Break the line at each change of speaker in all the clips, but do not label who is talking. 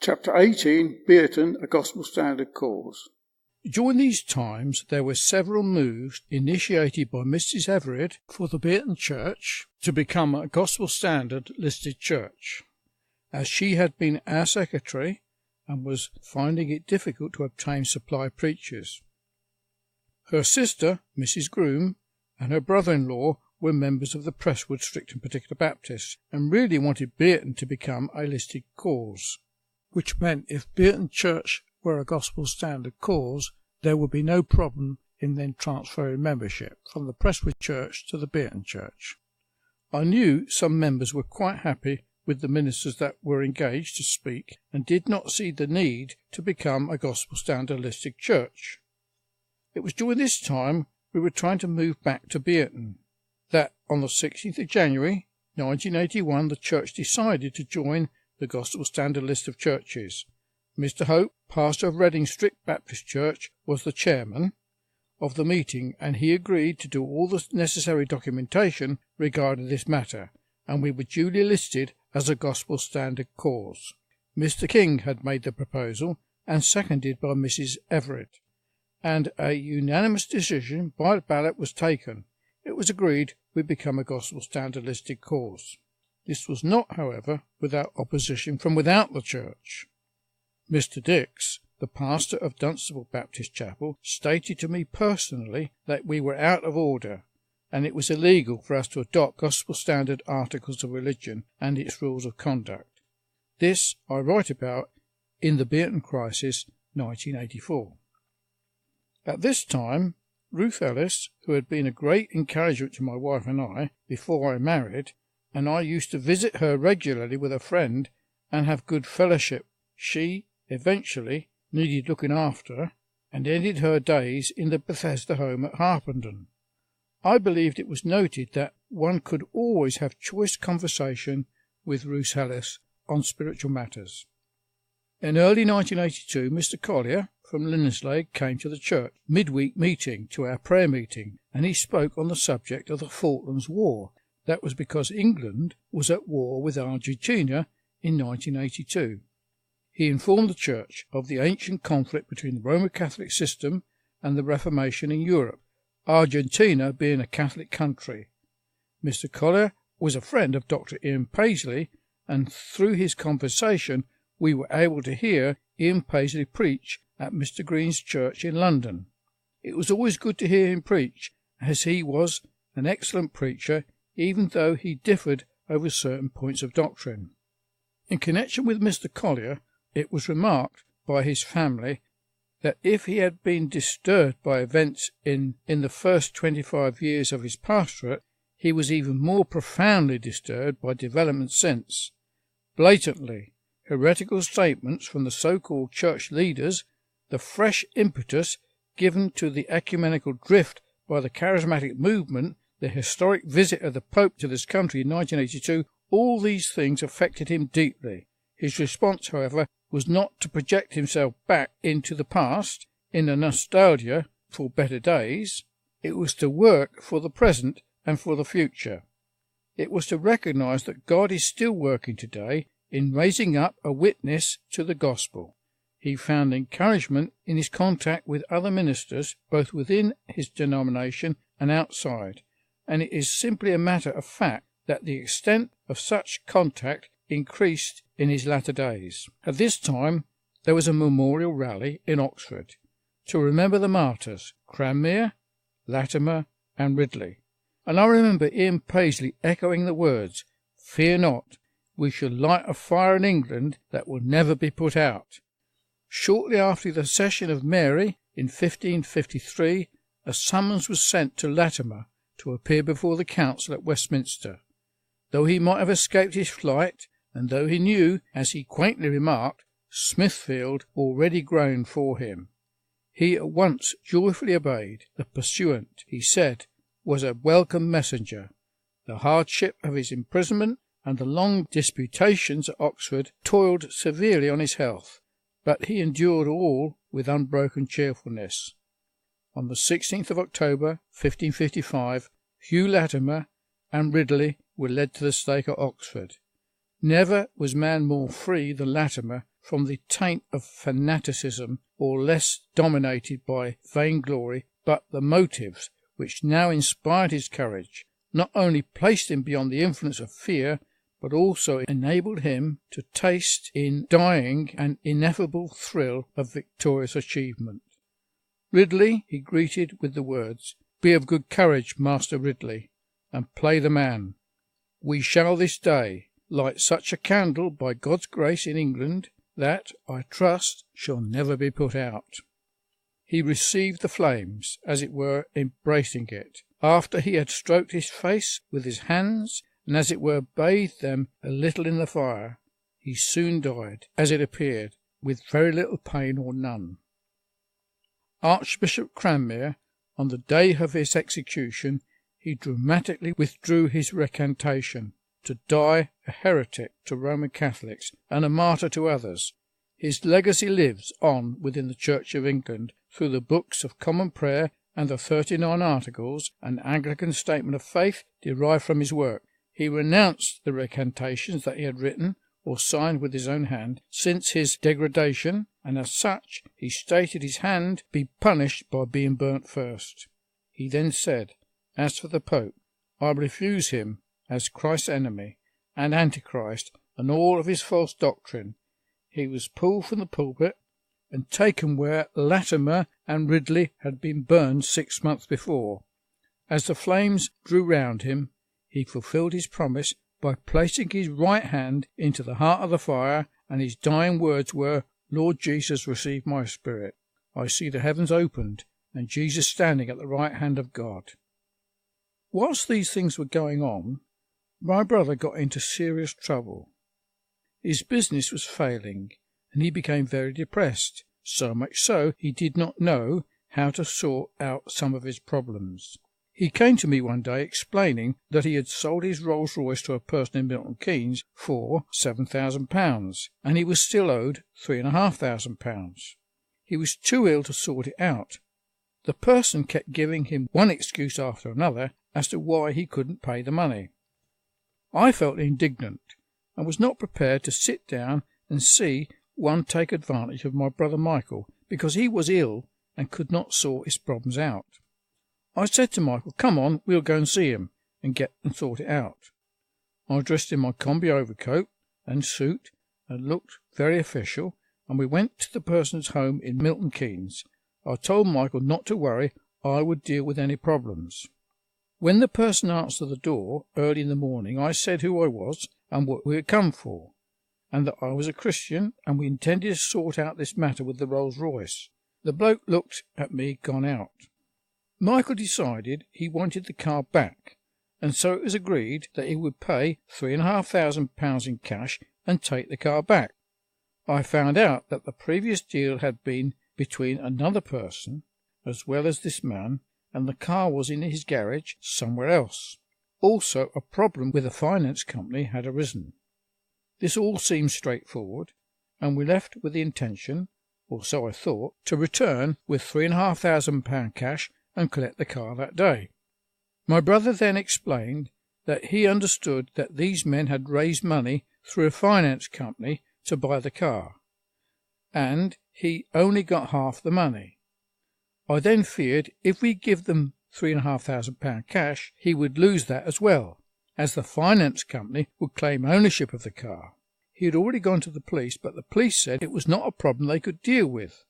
Chapter 18, Bierton, a Gospel Standard Cause.
During these times there were several moves initiated by Mrs. Everett for the Bierton Church to become a Gospel Standard listed church, as she had been our secretary and was finding it difficult to obtain supply preachers. Her sister, Mrs. Groom, and her brother-in-law were members of the Presswood Strict and Particular Baptists and really wanted Bierton to become a listed cause, which meant if Bierton Church were a Gospel Standard cause, there would be no problem in then transferring membership from the Presswood Church to the Bierton Church. I knew some members were quite happy with the ministers that were engaged to speak and did not see the need to become a Gospel Standard listed church. It was during this time we were trying to move back to Bierton that on the 16th of January 1981 the church decided to join the Gospel Standard list of churches. Mr. Hope, pastor of Reading Strict Baptist Church, was the chairman of the meeting, and he agreed to do all the necessary documentation regarding this matter, and we were duly listed as a Gospel Standard cause. Mr. King had made the proposal, and seconded by Mrs. Everett, and a unanimous decision by ballot was taken. It was agreed we become a Gospel Standard listed cause. This was not, however, without opposition from without the church. Mr. Dix, the pastor of Dunstable Baptist Chapel, stated to me personally that we were out of order, and it was illegal for us to adopt Gospel Standard articles of religion and its rules of conduct. This I write about in the Bierton Crisis, 1984. At this time, Ruth Ellis, who had been a great encouragement to my wife and I before I married, and I used to visit her regularly with a friend and have good fellowship, she eventually needed looking after and ended her days in the Bethesda home at Harpenden. I believed it was noted that one could always have choice conversation with Ruth Ellis on spiritual matters. In early 1982, Mr. Collier from Linslaid came to the church midweek meeting to our prayer meeting, and he spoke on the subject of the Falklands War. That was because England was at war with Argentina in 1982. He informed the church of the ancient conflict between the Roman Catholic system and the Reformation in Europe, Argentina being a Catholic country. Mr. Collier was a friend of Dr. Ian Paisley, and through his conversation we were able to hear Ian Paisley preach at Mr. Green's church in London. It was always good to hear him preach, as he was an excellent preacher, even though he differed over certain points of doctrine. In connection with Mr. Collier, it was remarked by his family that if he had been disturbed by events in the first 25 years of his pastorate, he was even more profoundly disturbed by developments since. Blatantly heretical statements from the so-called church leaders, the fresh impetus given to the ecumenical drift by the charismatic movement, the historic visit of the Pope to this country in 1982, all these things affected him deeply. His response, however, was not to project himself back into the past in a nostalgia for better days. It was to work for the present and for the future. It was to recognize that God is still working today in raising up a witness to the gospel. He found encouragement in his contact with other ministers, both within his denomination and outside, and it is simply a matter of fact that the extent of such contact increased in his latter days. At this time there was a memorial rally in Oxford to remember the martyrs, Cranmer, Latimer and Ridley, and I remember Ian Paisley echoing the words, "Fear not, we shall light a fire in England that will never be put out." Shortly after the accession of Mary in 1553, a summons was sent to Latimer to appear before the council at Westminster. Though he might have escaped his flight, and though he knew, as he quaintly remarked, Smithfield already groaned for him, he at once joyfully obeyed. The pursuant, he said, was a welcome messenger. The hardship of his imprisonment and the long disputations at Oxford toiled severely on his health, but he endured all with unbroken cheerfulness. On the 16th of October, 1555, Hugh Latimer and Ridley were led to the stake at Oxford. Never was man more free than Latimer from the taint of fanaticism, or less dominated by vainglory, but the motives which now inspired his courage not only placed him beyond the influence of fear, but also enabled him to taste in dying an ineffable thrill of victorious achievement. Ridley he greeted with the words, "Be of good courage, Master Ridley, and play the man. We shall this day light such a candle by God's grace in England that, I trust, shall never be put out." He received the flames, as it were, embracing it, after he had stroked his face with his hands, and as it were bathed them a little in the fire. He soon died, as it appeared, with very little pain or none. Archbishop Cranmer, on the day of his execution, he dramatically withdrew his recantation, to die a heretic to Roman Catholics and a martyr to others. His legacy lives on within the Church of England through the Books of Common Prayer and the 39 Articles, an Anglican statement of faith derived from his work. He renounced the recantations that he had written or signed with his own hand since his degradation, and as such he stated his hand be punished by being burnt first. He then said, "As for the Pope, I refuse him as Christ's enemy and Antichrist and all of his false doctrine." He was pulled from the pulpit and taken where Latimer and Ridley had been burned 6 months before. As the flames drew round him, he fulfilled his promise by placing his right hand into the heart of the fire, and his dying words were, "Lord Jesus, receive my spirit. I see the heavens opened, and Jesus standing at the right hand of God." Whilst these things were going on, my brother got into serious trouble. His business was failing, and he became very depressed, so much so he did not know how to sort out some of his problems. He came to me one day explaining that he had sold his Rolls Royce to a person in Milton Keynes for £7,000, and he was still owed £3,500. He was too ill to sort it out. The person kept giving him one excuse after another as to why he couldn't pay the money. I felt indignant, and was not prepared to sit down and see one take advantage of my brother Michael, because he was ill and could not sort his problems out. I said to Michael, "Come on, we'll go and see him and get and sort it out." I dressed in my combi overcoat and suit and looked very official, and we went to the person's home in Milton Keynes. I told Michael not to worry, I would deal with any problems. When the person answered the door early in the morning, I said who I was and what we had come for, and that I was a Christian, and we intended to sort out this matter with the Rolls Royce. The bloke looked at me, gone out. Michael decided he wanted the car back, and so it was agreed that he would pay £3,500 in cash and take the car back. I found out that the previous deal had been between another person as well as this man, and the car was in his garage somewhere else. Also, a problem with a finance company had arisen. This all seemed straightforward, and we left with the intention, or so I thought, to return with £3,500 cash and collect the car that day. My brother then explained that he understood that these men had raised money through a finance company to buy the car, and he only got half the money. I then feared if we give them £3,500 cash, he would lose that as well, as the finance company would claim ownership of the car. He had already gone to the police, but the police said it was not a problem they could deal with.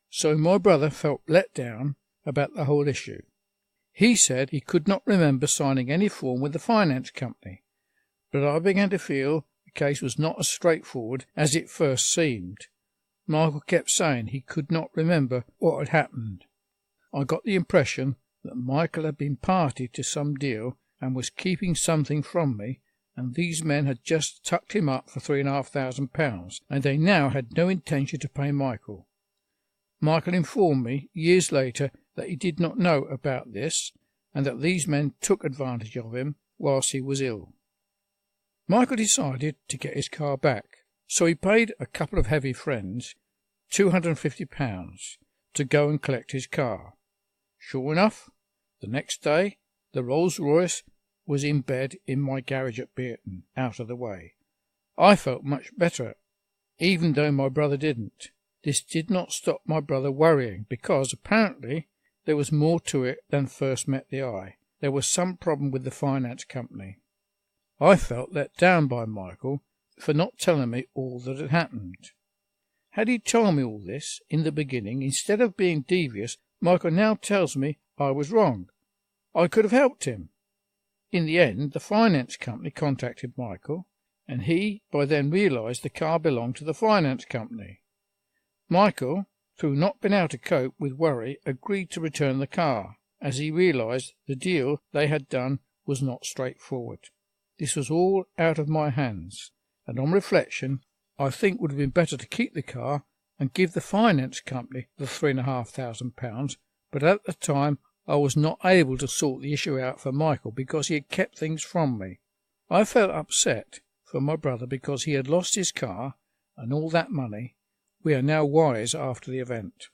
So my brother felt let down about the whole issue. He said he could not remember signing any form with the finance company, but I began to feel the case was not as straightforward as it first seemed. Michael kept saying he could not remember what had happened. I got the impression that Michael had been party to some deal and was keeping something from me, and these men had just tucked him up for £3,500, and they now had no intention to pay Michael. Michael informed me years later that he did not know about this, and that these men took advantage of him whilst he was ill. Michael decided to get his car back, so he paid a couple of heavy friends £250 to go and collect his car. Sure enough, the next day the Rolls Royce was in bed in my garage at Bierton, out of the way. I felt much better, even though my brother didn't. This did not stop my brother worrying, because apparently there was more to it than first met the eye. There was some problem with the finance company. I felt let down by Michael for not telling me all that had happened. Had he told me all this in the beginning, instead of being devious, Michael now tells me I was wrong. I could have helped him. In the end, the finance company contacted Michael, and he by then realized the car belonged to the finance company. Michael, through not being able to cope with worry, agreed to return the car, as he realized the deal they had done was not straightforward. This was all out of my hands, and on reflection, I think it would have been better to keep the car and give the finance company the £3,500, but at the time I was not able to sort the issue out for Michael because he had kept things from me. I felt upset for my brother because he had lost his car and all that money. We are now wise after the event.